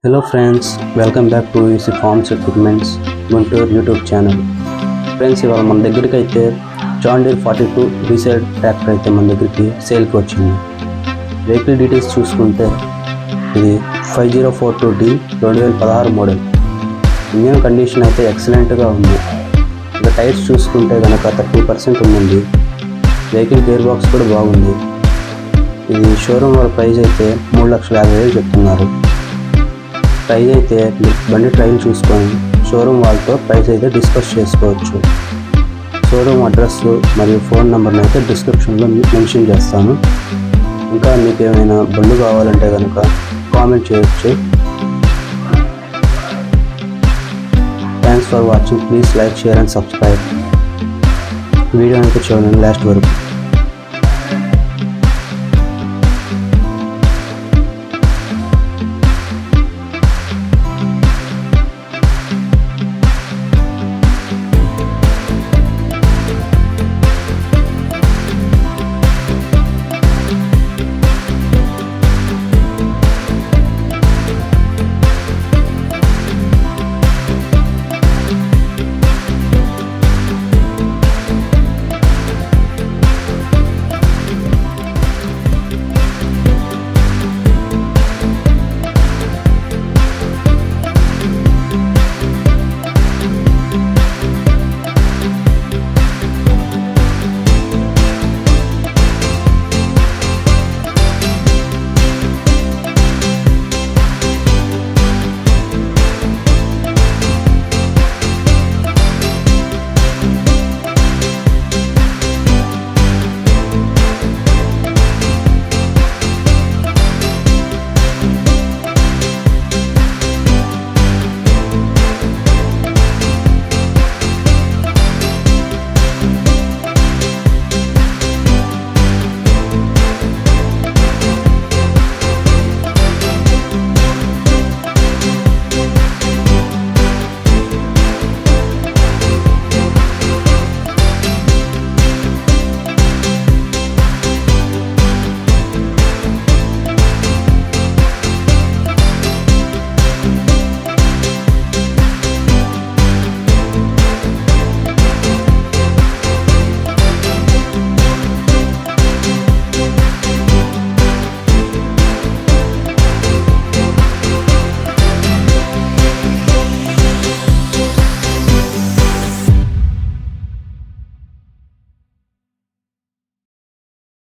Hello friends, welcome back to VVC Farms Equipment's Guntur YouTube channel. Friends, ఇవాళ మన దగ్గరికి అయితే జాన్ డీర్ 42 రీసేల్ ట్రాక్టర్ అయితే మన దగ్గరికి సేల్కి వచ్చింది. వెహికల్ డీటెయిల్స్ చూసుకుంటే ఇది 5042D 2016 మోడల్. ఇంజిన్ కండిషన్ అయితే ఎక్సలెంట్గా ఉంది. ఇంకా టైర్స్ చూసుకుంటే కనుక 30% ఉందండి. వెహికల్ గేర్ బాక్స్ కూడా బాగుంది. ఇది షోరూమ్ వాళ్ళ ప్రైస్ అయితే 3,50,000 చెప్తున్నారు. ప్రైస్ అయితే బండి ట్రైల్ చూసుకొని షోరూమ్ వాళ్ళతో ప్రైస్ అయితే డిస్కస్ చేసుకోవచ్చు. షోరూమ్ అడ్రస్ మరియు ఫోన్ నెంబర్ని అయితే డిస్క్రిప్షన్లో మెన్షన్ చేస్తాను. ఇంకా మీకు ఏమైనా బండ్లు కావాలంటే కనుక కామెంట్ చేయొచ్చు. Thanks for watching. Please like, share and subscribe. Video అయితే చూడండి లాస్ట్ వరకు.